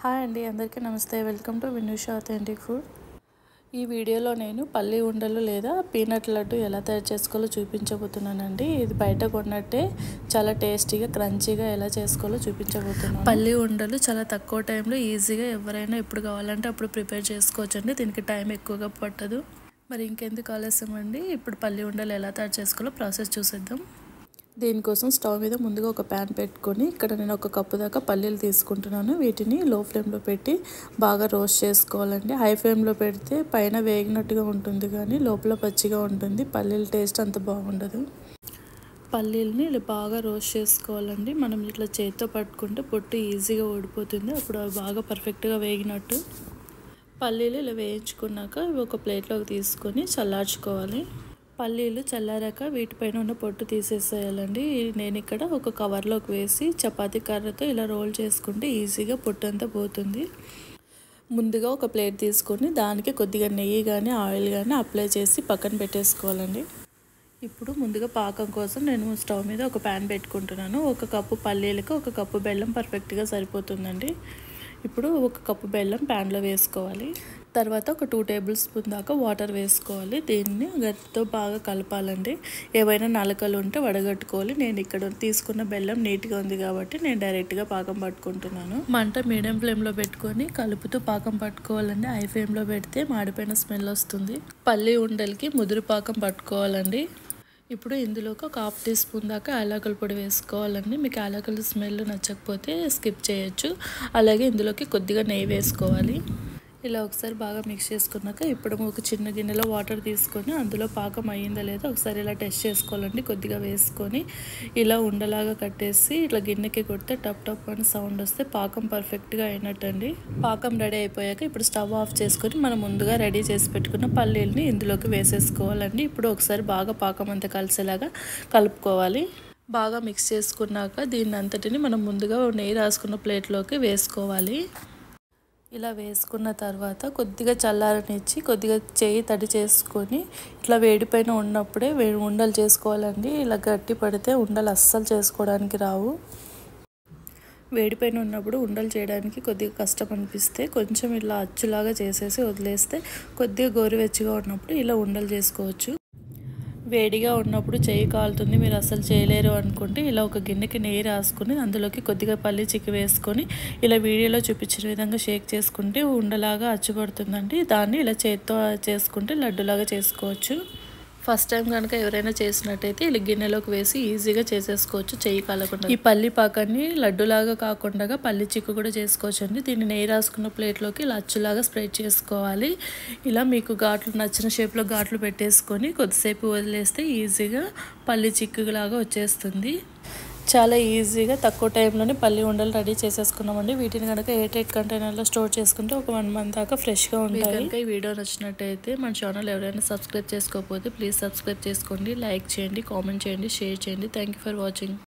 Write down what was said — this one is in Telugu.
హాయ్ అండి, అందరికీ నమస్తే. Welcome to Vinusha authentic food. ఈ వీడియోలో నేను పల్లి ఉండలు లేదా పీనట్ లడ్డు ఎలా తయారు చేసుకోవాలో చూపించబోతున్నానండి. ఇది బయట కొన్నట్టే చాలా టేస్టీగా క్రంచీగా ఎలా చేసుకోవాలో చూపించబోతున్నాను. పల్లి ఉండలు చాలా తక్కువ టైంలో ఈజీగా ఎవరైనా ఎప్పుడు కావాలంటే అప్పుడు ప్రిపేర్ చేసుకోవచ్చండి. దీనికి టైం ఎక్కువగా పట్టదు. మరి ఇంకెందుకు ఆలస్యం అండి, ఇప్పుడు పల్లి ఉండలు ఎలా తయారు చేసుకోవాలో ప్రాసెస్ చూసేద్దాం. దీనికోసం స్టవ్ మీద ముందుగా ఒక ప్యాన్ పెట్టుకొని ఇక్కడ నేను ఒక కప్పు దాకా పల్లీలు తీసుకుంటున్నాను. వీటిని లో ఫ్లేమ్లో పెట్టి బాగా రోస్ట్ చేసుకోవాలండి. హై ఫ్లేమ్లో పెడితే పైన వేగినట్టుగా ఉంటుంది కానీ లోపల పచ్చిగా ఉంటుంది. పల్లీల టేస్ట్ అంత బాగుండదు. పల్లీలని ఇలా బాగా రోస్ట్ చేసుకోవాలండి. మనం ఇట్లా చేతితో పట్టుకుంటే పొట్టు ఈజీగా ఊడిపోతుంది. అప్పుడు అవి బాగా పర్ఫెక్ట్గా వేగినట్టు. పల్లీలు ఇలా వేయించుకున్నాక ఒక ప్లేట్లోకి తీసుకొని చల్లార్చుకోవాలి. పల్లీలు చల్లారాక వీటిపైన ఉన్న పొట్టు తీసేసేయాలండి. నేను ఇక్కడ ఒక కవర్లోకి వేసి చపాతీ కర్రతో ఇలా రోల్ చేసుకుంటే ఈజీగా పొట్టు అంతా పోతుంది. ముందుగా ఒక ప్లేట్ తీసుకొని దానికి కొద్దిగా నెయ్యి కానీ ఆయిల్ కానీ అప్లై చేసి పక్కన పెట్టేసుకోవాలండి. ఇప్పుడు ముందుగా పాకం కోసం నేను స్టవ్ మీద ఒక ప్యాన్ పెట్టుకుంటున్నాను. ఒక కప్పు పల్లీలకు ఒక కప్పు బెల్లం పర్ఫెక్ట్గా సరిపోతుందండి. ఇప్పుడు ఒక కప్పు బెల్లం ప్యాన్లో వేసుకోవాలి. తర్వాత ఒక 2 టేబుల్ స్పూన్ దాకా వాటర్ వేసుకోవాలి. దీన్ని గట్టితో బాగా కలపాలండి. ఏవైనా నలకలు ఉంటే వడగట్టుకోవాలి. నేను ఇక్కడ తీసుకున్న బెల్లం నీట్గా ఉంది కాబట్టి నేను డైరెక్ట్గా పాకం పట్టుకుంటున్నాను. మంట మీడియం ఫ్లేమ్లో పెట్టుకొని కలుపుతూ పాకం పట్టుకోవాలండి. హై ఫ్లేమ్లో పెడితే మాడిపోయిన స్మెల్ వస్తుంది. పల్లి ఉండలకి ముదురు పాకం పట్టుకోవాలండి. ఇప్పుడు ఇందులోకి ఒక 1/2 టీ స్పూన్ దాకా యాలకుల పొడి వేసుకోవాలండి. మీకు యాలకుల స్మెల్ నచ్చకపోతే స్కిప్ చేయొచ్చు. అలాగే ఇందులోకి కొద్దిగా నెయ్యి వేసుకోవాలి. ఇలా ఒకసారి బాగా మిక్స్ చేసుకున్నాక ఇప్పుడు ఒక చిన్న గిన్నెలో వాటర్ తీసుకొని అందులో పాకం అయ్యిందా లేదా ఒకసారి ఇలా టెస్ట్ చేసుకోవాలండి. కొద్దిగా వేసుకొని ఇలా ఉండలాగా కట్టేసి ఇట్లా గిన్నెకి కొడితే టప్ టప్ అని సౌండ్ వస్తే పాకం పర్ఫెక్ట్గా అయినట్టండి. పాకం రెడీ అయిపోయాక ఇప్పుడు స్టవ్ ఆఫ్ చేసుకొని మనం ముందుగా రెడీ చేసి పెట్టుకున్న పల్లీలని ఇందులోకి వేసేసుకోవాలండి. ఇప్పుడు ఒకసారి బాగా పాకం అంతా కలిసేలాగా కలుపుకోవాలి. బాగా మిక్స్ చేసుకున్నాక దీన్ని అంతటిని మనం ముందుగా నెయ్యి రాసుకున్న ప్లేట్లోకి వేసుకోవాలి. ఇలా వేసుకున్న తర్వాత కొద్దిగా చల్లారనిచ్చి కొద్దిగా చేయి తడి చేసుకొని ఇట్లా వేడిపైన ఉన్నప్పుడే ఉండలు చేసుకోవాలండి. ఇలా గట్టి పడితే ఉండలు అస్సలు చేసుకోవడానికి రావు. వేడిపైన ఉన్నప్పుడు ఉండలు చేయడానికి కొద్దిగా కష్టం అనిపిస్తే కొంచెం ఇలా అచ్చులాగా చేసేసి వదిలేస్తే కొద్దిగా గోరువెచ్చగా ఉన్నప్పుడు ఇలా ఉండలు చేసుకోవచ్చు. వేడిగా ఉన్నప్పుడు చేయి కాలుతుంది, మీరు అసలు చేయలేరు అనుకుంటే ఇలా ఒక గిన్నెకి నెయ్యి రాసుకుని అందులోకి కొద్దిగా పల్లి చిక్కి వేసుకొని ఇలా వీడియోలో చూపించిన విధంగా షేక్ చేసుకుంటే ఉండలాగా అచ్చుపడుతుందండి. దాన్ని ఇలా చేతితో చేసుకుంటే లడ్డులాగా చేసుకోవచ్చు. ఫస్ట్ టైం కనుక ఎవరైనా చేసినట్టయితే ఇలా గిన్నెలోకి వేసి ఈజీగా చేసేసుకోవచ్చు చెయ్యి కాలకుండా. ఈ పల్లి పాకాన్ని లడ్డులాగా కాకుండా పల్లి చిక్కు కూడా చేసుకోవచ్చు అండి. దీన్ని నెయ్యి రాసుకున్న ప్లేట్లోకి ఇలా అచ్చులాగా స్ప్రెడ్ చేసుకోవాలి. ఇలా మీకు ఘాట్లు నచ్చిన షేప్లో ఘాట్లు పెట్టేసుకొని కొద్దిసేపు వదిలేస్తే ఈజీగా పల్లి చిక్కులాగా వచ్చేస్తుంది. చాలా ఈజీగా తక్కువ టైంలోనే పల్లి ఉండలు రెడీ చేసేసుకున్నామండి. వీటిని కనుక ఎయిర్ టైట్ కంటైనర్లో స్టోర్ చేసుకుంటే ఒక 1 మంత్ దాకా ఫ్రెష్గా ఉంటాయి. కనుక ఈ వీడియో నచ్చినట్టయితే మన ఛానల్ ఎవరైనా సబ్స్క్రైబ్ చేసుకోకపోతే ప్లీజ్ సబ్స్క్రైబ్ చేసుకోండి. లైక్ చేయండి, కామెంట్ చేయండి, షేర్ చేయండి. Thank you for watching.